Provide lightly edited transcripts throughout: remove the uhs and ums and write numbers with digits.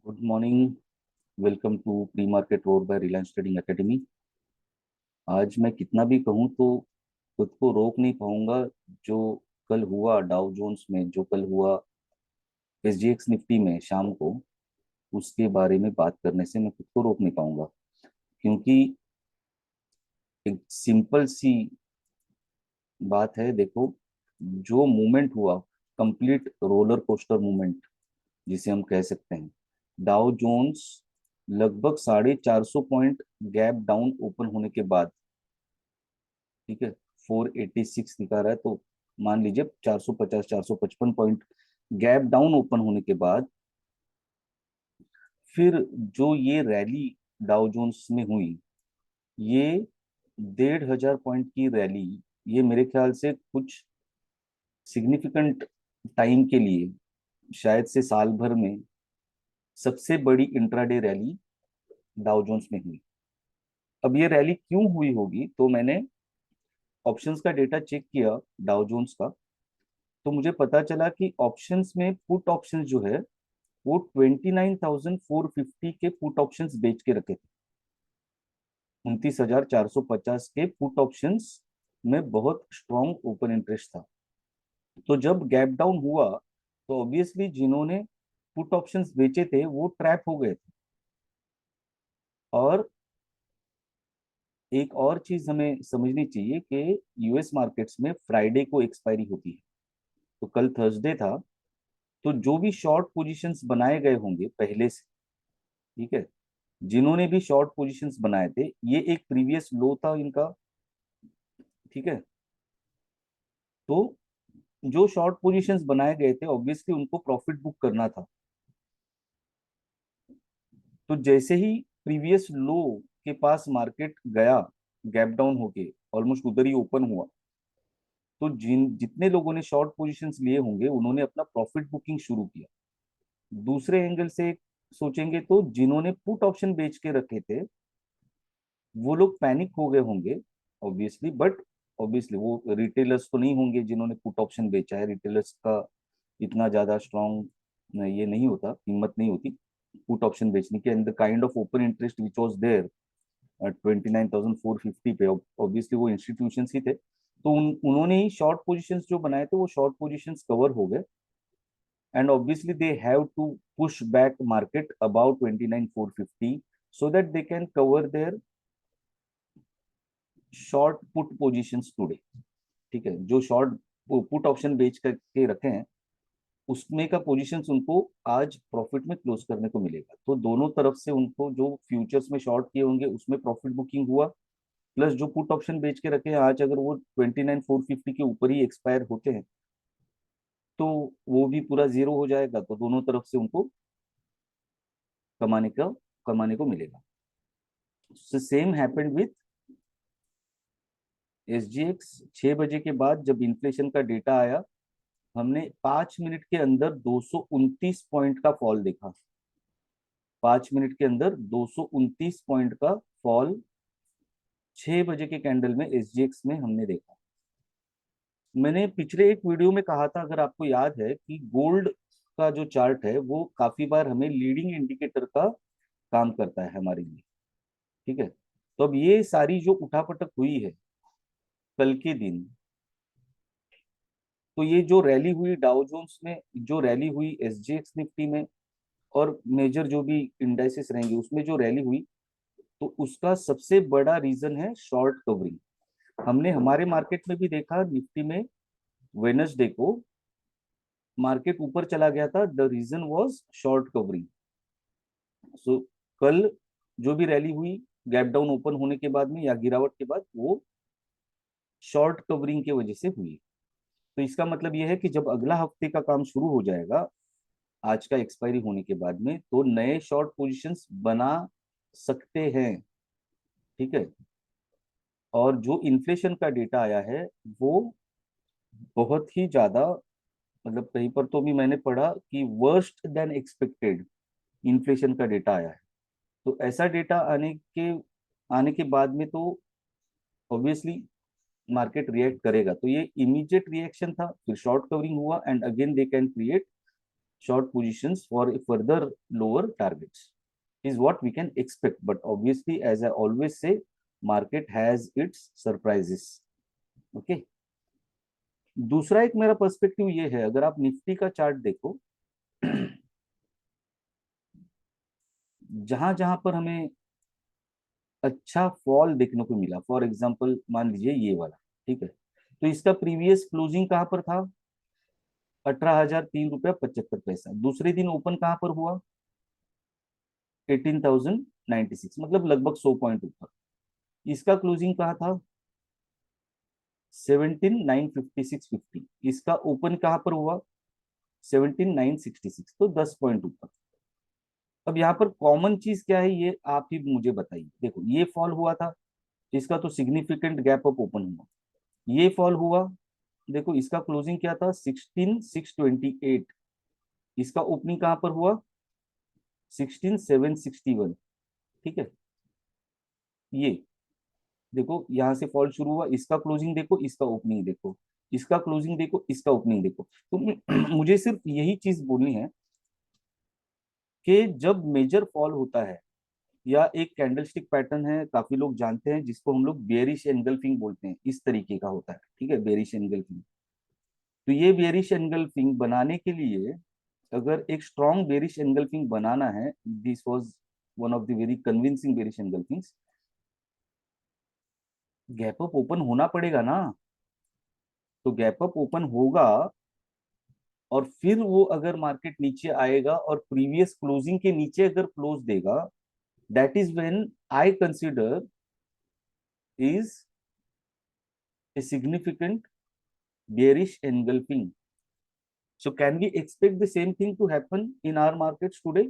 Good morning. Welcome to pre market road by Reliance trading academy. आज मैं कितना भी कहूँ तो खुद को रोक नहीं पाऊंगा। जो कल हुआ डाउ जोन्स में, जो कल हुआ एसजीएक्स निफ्टी में शाम को, उसके बारे में बात करने से मैं खुद को रोक नहीं पाऊंगा। क्योंकि एक सिंपल सी बात है, देखो, जो मूवमेंट हुआ, कंप्लीट रोलर कोस्टर मूवमेंट जिसे हम कह सकते हैं। डाउ जोन्स लगभग 450 पॉइंट गैप डाउन ओपन होने के बाद, ठीक है, 486 दिखा रहा है, तो मान लीजिए 450 455 पॉइंट गैप डाउन ओपन होने के बाद फिर जो ये रैली डाउ जोन्स में हुई, ये 1,500 पॉइंट की रैली, ये मेरे ख्याल से कुछ सिग्निफिकेंट टाइम के लिए, शायद से साल भर में सबसे बड़ी इंट्राडे रैली डाउ जोन्स में हुई। अब ये रैली क्यों हुई होगी, तो मैंने ऑप्शंस का डेटा चेक किया डाउ जोन्स का, तो मुझे पता चला कि ऑप्शंस में पुट ऑप्शंस जो है वो 29,450 के पुट ऑप्शंस बेच के रखे थे। 29,450 के पुट ऑप्शंस में बहुत स्ट्रॉन्ग ओपन इंटरेस्ट था। तो जब गैप डाउन हुआ तो ऑब्वियसली जिन्होंने पुट ऑप्शंस बेचे थे वो ट्रैप हो गए थे। और एक और चीज हमें समझनी चाहिए कि यूएस मार्केट्स में फ्राइडे को एक्सपायरी होती है। तो कल थर्सडे था, तो जो भी शॉर्ट पोजीशंस बनाए गए होंगे पहले से, ठीक है, जिन्होंने भी शॉर्ट पोजीशंस बनाए थे, ये एक प्रीवियस लो था इनका, ठीक है। तो जो शॉर्ट पोजीशंस बनाए गए थे ऑब्वियसली उनको प्रॉफिट बुक करना था। तो जैसे ही प्रीवियस लो के पास मार्केट गया, गैप डाउन होके ऑलमोस्ट उधर ही ओपन हुआ, तो जितने लोगों ने शॉर्ट पोजीशंस लिए होंगे उन्होंने अपना प्रॉफिट बुकिंग शुरू किया। दूसरे एंगल से सोचेंगे तो जिन्होंने पुट ऑप्शन बेच के रखे थे वो लोग पैनिक हो गए होंगे ऑब्वियसली, बट ऑब्वियसली वो रिटेलर्स तो नहीं होंगे जिन्होंने पुट ऑप्शन बेचा है। रिटेलर्स का इतना ज्यादा स्ट्रॉन्ग ये नहीं होता, हिम्मत नहीं होती पुट ऑप्शन बेचने की। And the kind of open interest which was there 29,450 पे, ऑब्वियसली वो इंस्टीट्यूशंस ही थे। तो उन्होंने ही शॉर्ट पोजीशंस जो बनाए थे वो शॉर्ट पोजीशंस कवर हो गए। And obviously they have to push back market about 29,450 so that they can cover their short put positions today. ठीक है, जो शॉर्ट पुट ऑप्शन बेच करके रखे हैं उसमें का पोजीशंस उनको आज प्रॉफिट में क्लोज करने को मिलेगा। तो दोनों तरफ से उनको जो फ्यूचर्स में शॉर्ट किए होंगे उसमें प्रॉफिट बुकिंग हुआ, प्लस जो पुट ऑप्शन बेच के रखे हैं आज अगर वो 29,450 के ऊपर ही एक्सपायर होते हैं तो वो भी पूरा जीरो हो जाएगा। तो दोनों तरफ से उनको कमाने का कमाने को मिलेगा। Same happened with SGX. 6 बजे के बाद जब इन्फ्लेशन का डेटा आया, हमने 5 मिनट के अंदर 229 पॉइंट का फॉल देखा। 5 मिनट के अंदर 229 पॉइंट का फॉल 6 बजे के कैंडल में एसजीएक्स में हमने देखा। मैंने पिछले एक वीडियो में कहा था, अगर आपको याद है, कि गोल्ड का जो चार्ट है वो काफी बार हमें लीडिंग इंडिकेटर का काम करता है हमारे लिए, ठीक है। तो अब ये सारी जो उठापटक हुई है कल के दिन, तो ये जो रैली हुई डाउ जोन्स में, जो रैली हुई एसजीएक्स निफ्टी में, और मेजर जो भी इंडाइसेस रहेंगे उसमें जो रैली हुई, तो उसका सबसे बड़ा रीजन है शॉर्ट कवरिंग। हमने हमारे मार्केट में भी देखा, निफ्टी में वेनसडे को मार्केट ऊपर चला गया था, the reason was short covering. So कल जो भी रैली हुई गैप डाउन ओपन होने के बाद में या गिरावट के बाद, वो शॉर्ट कवरिंग की वजह से हुई। तो इसका मतलब यह है कि जब अगला हफ्ते का काम शुरू हो जाएगा आज का एक्सपायरी होने के बाद में, तो नए शॉर्ट पोजीशंस बना सकते हैं, ठीक है। और जो इन्फ्लेशन का डेटा आया है वो बहुत ही ज्यादा, मतलब कहीं पर तो भी मैंने पढ़ा कि वर्स्ट देन एक्सपेक्टेड इन्फ्लेशन का डेटा आया है। तो ऐसा डेटा आने के बाद में तो ऑब्वियसली मार्केट रिएक्ट करेगा। तो ये इमीडिएट रिएक्शन था, फिर शॉर्ट कवरिंग हुआ and again they can create short positions for a further lower targets is what we can expect. But obviously, as I always say, market has its surprises. Okay. दूसरा एक मेरा perspective ये है, अगर आप Nifty का chart देखो, जहां जहां पर हमें अच्छा फॉल देखने को मिला, फॉर एग्जांपल मान लीजिए ये वाला, ठीक है, तो इसका प्रीवियस क्लोजिंग कहां पर था? 18,003 रुपया 75 पैसा। दूसरे दिन ओपन कहां पर हुआ? 18,096, मतलब लगभग 100 पॉइंट ऊपर। इसका क्लोजिंग कहाँ था? 17,956.50। इसका ओपन कहां पर हुआ? 17,966, तो 10 पॉइंट ऊपर। अब यहाँ पर कॉमन चीज क्या है, ये आप ही मुझे बताइए। देखो, ये फॉल हुआ था, इसका तो सिग्निफिकेंट गैप अप ओपन हुआ। ये फॉल हुआ, देखो इसका क्लोजिंग क्या था? 16,628। इसका ओपनिंग कहां पर हुआ? 16,761। ठीक है, ये देखो यहाँ से फॉल शुरू हुआ, इसका क्लोजिंग देखो, इसका ओपनिंग देखो, इसका क्लोजिंग देखो, इसका ओपनिंग देखो। तो मुझे सिर्फ यही चीज बोलनी है कि जब मेजर फॉल होता है, या एक कैंडलस्टिक पैटर्न है, काफी लोग जानते हैं, जिसको हम लोग बेयरिश एंगल्फिंग बोलते हैं, इस तरीके का होता है, ठीक है, बेयरिश एंगल्फिंग। तो ये बेयरिश एंगल्फिंग बनाने के लिए, अगर एक स्ट्रॉन्ग बेयरिश एंगल्फिंग बनाना है, this was one of the very convincing bearish engulfings, gap up open होना पड़ेगा ना। तो गैप अप ओपन होगा, और फिर वो अगर मार्केट नीचे आएगा और प्रीवियस क्लोजिंग के नीचे अगर क्लोज देगा, that is when I consider is a significant bearish engulfing. So can we expect the same thing to happen in our markets today?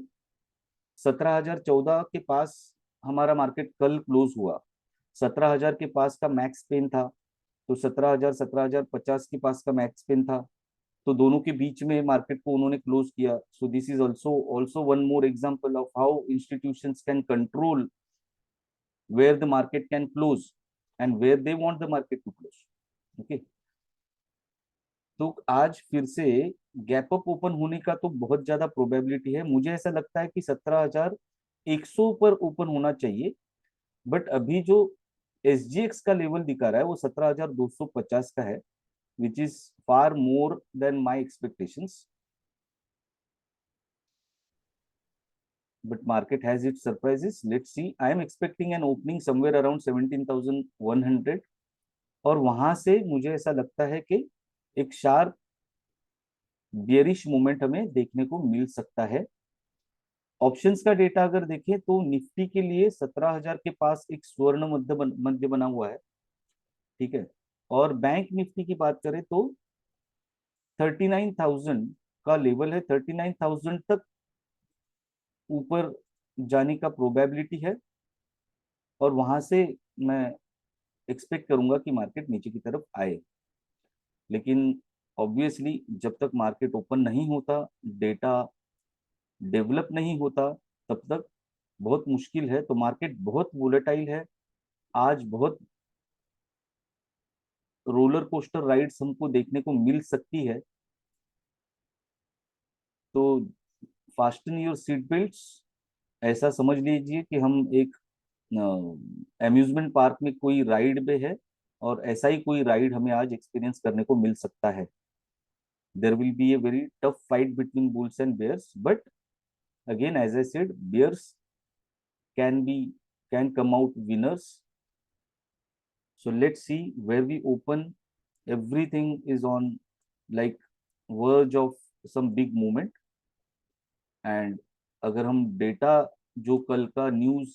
17,014 के पास हमारा मार्केट कल क्लोज हुआ, 17,000 के पास का मैक्स पेन था, तो 17,000 17,050 के पास का मैक्स पेन था, तो दोनों के बीच में मार्केट को उन्होंने क्लोज किया। So this is also one more example of how institutions can control where the market can close and where they want the market to close. Okay. तो आज फिर से गैप अप ओपन होने का तो बहुत ज्यादा प्रोबेबिलिटी है। मुझे ऐसा लगता है कि 17,100 पर ओपन होना चाहिए। बट अभी जो एसजीएक्स का लेवल दिखा रहा है वो 17,250 का है, which is far more than my expectations. But market has its surprises. Let's see. I am expecting an opening somewhere around 17,100, और वहां से मुझे ऐसा लगता है कि एक शार्प बियरिश मूवमेंट हमें देखने को मिल सकता है। ऑप्शंस का डेटा अगर देखें तो निफ्टी के लिए 17,000 के पास एक स्वर्ण मध्य बना हुआ है, ठीक है। और बैंक निफ्टी की बात करें तो 39,000 का लेवल है, 39,000 तक ऊपर जाने का प्रोबेबिलिटी है, और वहां से मैं एक्सपेक्ट करूंगा कि मार्केट नीचे की तरफ आए। लेकिन ऑब्वियसली जब तक मार्केट ओपन नहीं होता, डेटा डेवलप नहीं होता, तब तक बहुत मुश्किल है। तो मार्केट बहुत वोलेटाइल है आज, बहुत रोलर कोस्टर राइड्स हमको देखने को मिल सकती है। तो फास्टन योर सीट बेल्ट्स, ऐसा समझ लीजिए कि हम एक अम्यूजमेंट पार्क में कोई राइड पे है, और ऐसा ही कोई राइड हमें आज एक्सपीरियंस करने को मिल सकता है। There will be a very tough fight between bulls and bears, but again as I said, bears can be can come out winners. So let's see where we open. Everything is on like verge of some big movement, and अगर हम data, जो कल का news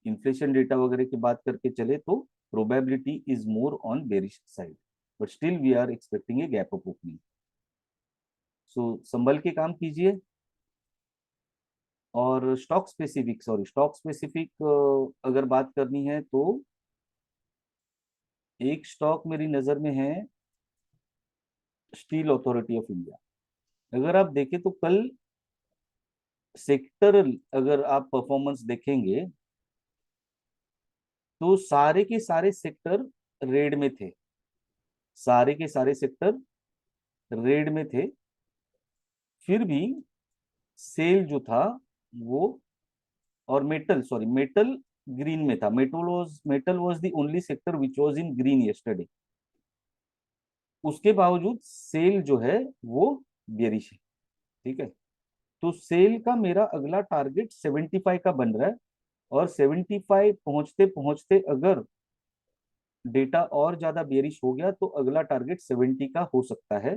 inflation data वगैरह की बात करके चले, तो probability is more on bearish side, but still we are expecting a gap up opening. So संभल के काम कीजिए। और स्टॉक स्पेसिफिक अगर बात करनी है तो एक स्टॉक मेरी नजर में है स्टील अथॉरिटी ऑफ इंडिया। अगर आप देखें तो कल सेक्टर, अगर आप परफॉर्मेंस देखेंगे तो सारे के सारे सेक्टर रेड में थे, सारे के सारे सेक्टर रेड में थे। फिर भी सेल जो था वो, और मेटल ग्रीन में था। Metal was the only sector which was in green yesterday. उसके बावजूद सेल जो है वो बेरिश है। ठीक है, तो सेल का मेरा अगला टारगेट 75 का बन रहा है, और 75 पहुंचते पहुंचते अगर डेटा और ज्यादा बेरिश हो गया तो अगला टारगेट 70 का हो सकता है।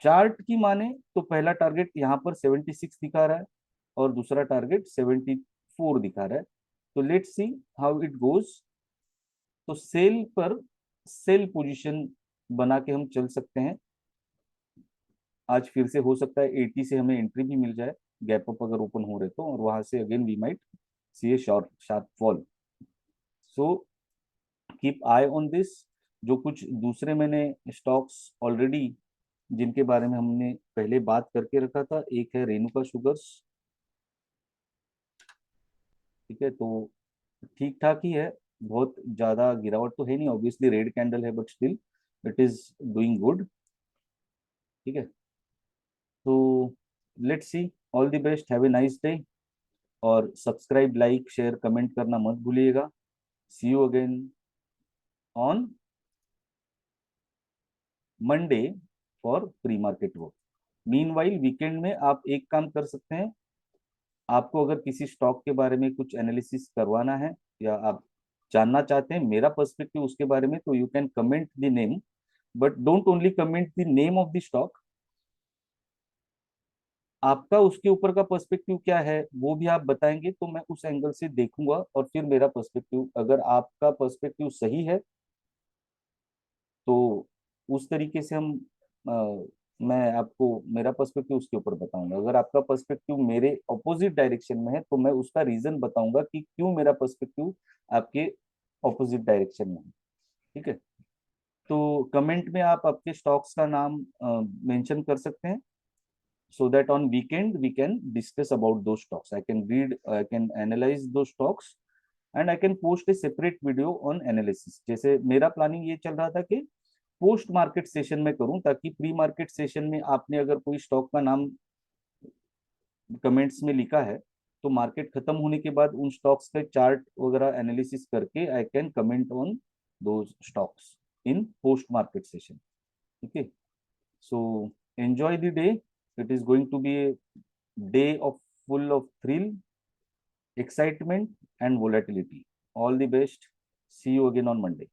चार्ट की माने तो पहला टारगेट यहाँ पर 76 दिखा रहा है, और दूसरा टारगेट 74 दिखा रहा है। तो let's see how it goes. तो सेल पर सेल पोजीशन बना के हम चल सकते हैं। आज फिर से हो सकता है 80 से हमें एंट्री भी मिल जाए, गैप अप अगर ओपन हो रहे तो, और वहां से again we might see a short sharp fall. So keep eye on this. जो कुछ दूसरे मैंने स्टॉक्स ऑलरेडी जिनके बारे में हमने पहले बात करके रखा था, एक है रेणुका शुगर्स। ठीक है, तो ठीक ठाक ही है, बहुत ज्यादा गिरावट तो है नहीं, ऑब्वियसली रेड कैंडल है, but still it is doing good. ठीक है, तो let's see, all the best, have a nice day. और सब्सक्राइब, लाइक, शेयर, कमेंट करना मत भूलिएगा। See you again on Monday for pre market work. Meanwhile weekend में आप एक काम कर सकते हैं, आपको अगर किसी स्टॉक के बारे में कुछ एनालिसिस करवाना है, या आप जानना चाहते हैं मेरा पर्सपेक्टिव उसके बारे में, तो you can comment the name, but don't only comment the name of the stock. आपका उसके ऊपर का पर्सपेक्टिव क्या है वो भी आप बताएंगे, तो मैं उस एंगल से देखूंगा, और फिर मेरा पर्सपेक्टिव, अगर आपका पर्सपेक्टिव सही है तो उस तरीके से मैं आपको मेरा पर्सपेक्टिव उसके ऊपर बताऊंगा। अगर आपका पर्सपेक्टिव मेरे ऑपोजिट डायरेक्शन में है तो मैं उसका रीजन बताऊंगा कि क्यों मेरा पर्सपेक्टिव आपके ऑपोजिट डायरेक्शन में है। ठीक है, तो कमेंट में आप आपके स्टॉक्स का नाम मेंशन कर सकते हैं, so that on weekend we can discuss about those stocks. I can analyze those stocks, and I can post a separate video on analysis। जैसे मेरा प्लानिंग ये चल रहा था कि पोस्ट मार्केट सेशन में करूं, ताकि प्री मार्केट सेशन में आपने अगर कोई स्टॉक का नाम कमेंट्स में लिखा है, तो मार्केट खत्म होने के बाद उन स्टॉक्स का चार्ट वगैरह एनालिसिस करके I can comment on those stocks in post market session. ठीक है, so enjoy the day। It is going to be a day of full of thrill, excitement, and volatility. All the best. See you again on Monday.